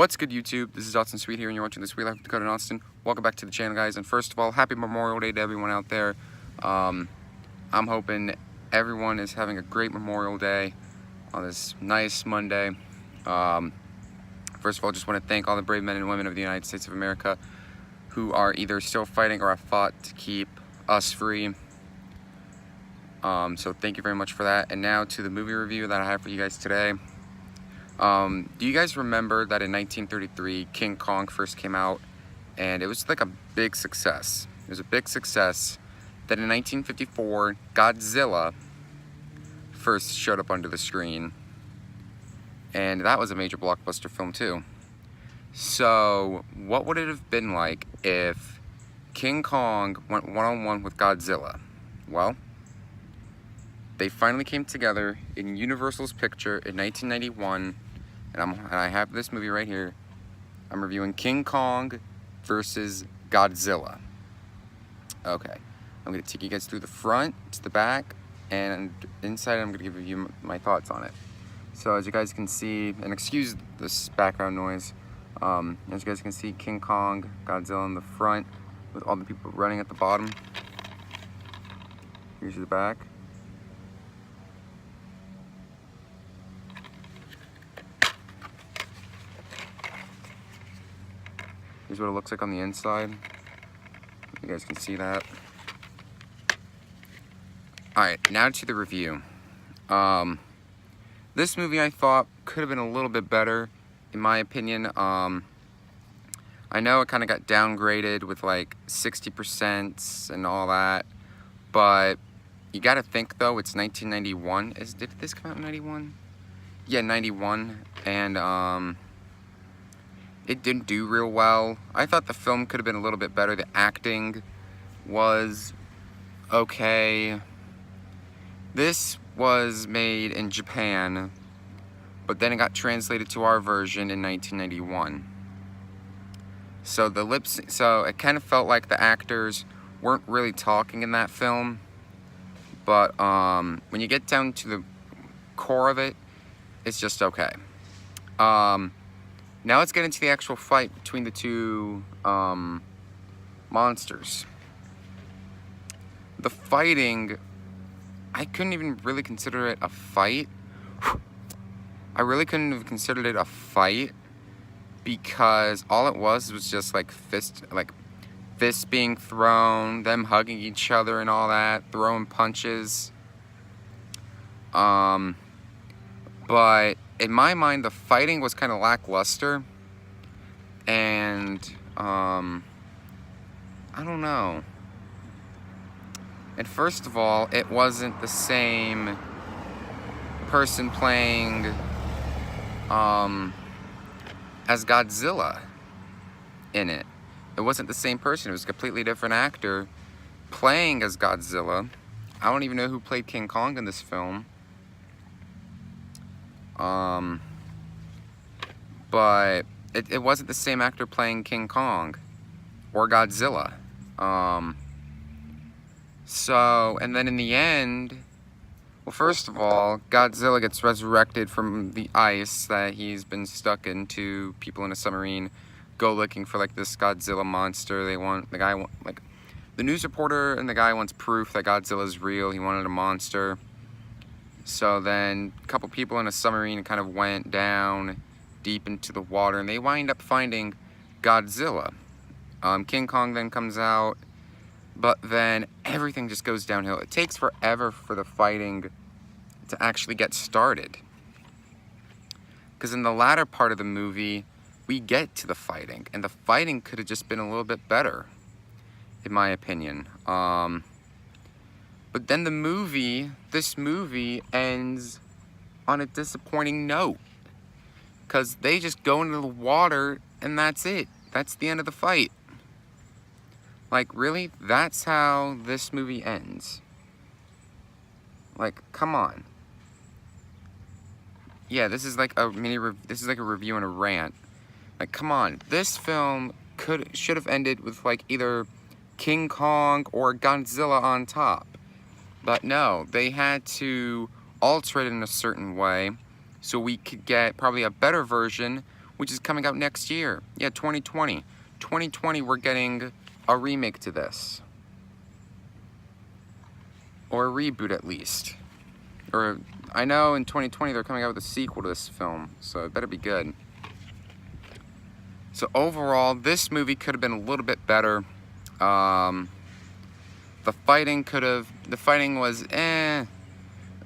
What's good, YouTube? This is Austin Sweet here, and you're watching The Sweet Life of Dakota and Austin. Welcome back to the channel, guys. And first of all, happy Memorial Day to everyone out there. I'm hoping everyone is having a great Memorial Day on this nice Monday. First of all, just want to thank all the brave men and women of the United States of America who are either still fighting or have fought to keep us free. So thank you very much for that. And now to the movie review that I have for you guys today. Do you guys remember that in 1933 King Kong first came out, and it was like a big success. It was a big success. Then in 1954 Godzilla first showed up onto the screen, and that was a major blockbuster film too. So what would it have been like if King Kong went one-on-one with Godzilla? Well, they finally came together in Universal's picture in 1991, and I have this movie right here. I'm reviewing King Kong versus Godzilla. Okay, I'm going to take you guys through the front to the back, and inside I'm going to give you my thoughts on it. So as you guys can see, and excuse this background noise, as you guys can see, King Kong, Godzilla in the front with all the people running at the bottom. Here's the back. Here's what it looks like on the inside. You guys can see that. Alright, now to the review. This movie I thought could have been a little bit better, in my opinion. I know it kind of got downgraded with like 60% and all that, but you gotta think though, it's 1991. Did this come out in 91? Yeah, 91, and it didn't do real well. I thought the film could have been a little bit better. The acting was okay. This was made in Japan, but then it got translated to our version in 1991. So it kind of felt like the actors weren't really talking in that film. But when you get down to the core of it, it's just okay. Now let's get into the actual fight between the two monsters. The fighting, I couldn't even really consider it a fight. I really couldn't have considered it a fight because all it was just like fists being thrown, them hugging each other and all that, throwing punches. But in my mind, the fighting was kind of lackluster, and I don't know. And first of all, it wasn't the same person playing as Godzilla in it. It wasn't the same person. It was a completely different actor playing as Godzilla. I don't even know who played King Kong in this film. But it wasn't the same actor playing King Kong or Godzilla. And then in the end, well, first of all, Godzilla gets resurrected from the ice that he's been stuck into. People in a submarine go looking for like this Godzilla monster. The news reporter and the guy wants proof that Godzilla's real. He wanted a monster. So then a couple people in a submarine kind of went down deep into the water, and they wind up finding Godzilla. King Kong then comes out, but then everything just goes downhill. It takes forever for the fighting to actually get started. Because in the latter part of the movie, we get to the fighting, and the fighting could have just been a little bit better, in my opinion. But then this movie ends on a disappointing note. Because they just go into the water and that's it. That's the end of the fight. Like, really? That's how this movie ends? Like, come on. Yeah, this is like a review and a rant. Like, come on. This film should have ended with like either King Kong or Godzilla on top. But no, they had to alter it in a certain way so we could get probably a better version which is coming out next year. Yeah, 2020. 2020, we're getting a remake to this. Or a reboot, at least. Or, I know in 2020 they're coming out with a sequel to this film, so it better be good. So overall, this movie could have been a little bit better. The fighting was you know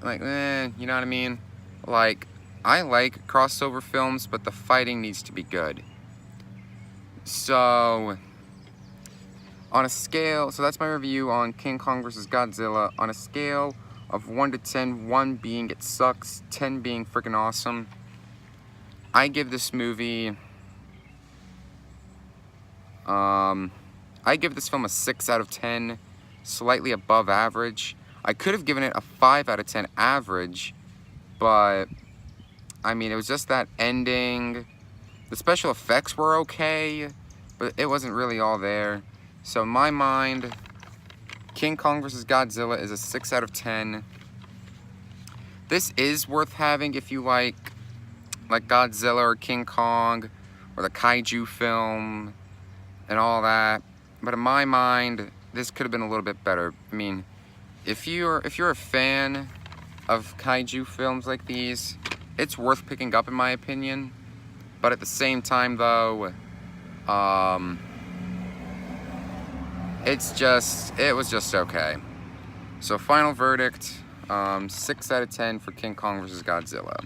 what I mean? Like, I like crossover films, but the fighting needs to be good. So, on a scale, so that's my review on King Kong vs. Godzilla. On a scale of 1 to 10, 1 being it sucks, 10 being freaking awesome, I give this movie, I give this film a 6 out of 10, slightly above average. I could have given it a 5 out of 10 average, but, I mean, it was just that ending. The special effects were okay, but it wasn't really all there. So in my mind, King Kong vs. Godzilla is a 6 out of 10. This is worth having if you like Godzilla or King Kong or the kaiju film and all that. But in my mind, this could have been a little bit better. I mean, if you're a fan of kaiju films like these, it's worth picking up in my opinion. But at the same time though, it was just okay. So final verdict, 6 out of 10 for King Kong vs. Godzilla.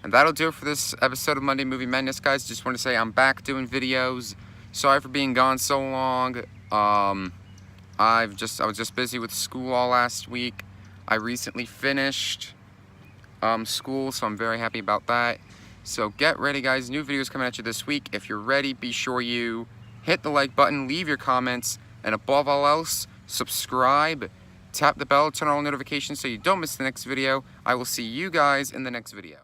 And that'll do it for this episode of Monday Movie Madness, guys. Just want to say I'm back doing videos. Sorry for being gone so long. I was just busy with school all last week. I recently finished school, so I'm very happy about that. So get ready, guys. New videos coming at you this week. If you're ready, be sure you hit the like button, leave your comments, and above all else, subscribe, tap the bell, turn on all notifications so you don't miss the next video. I will see you guys in the next video.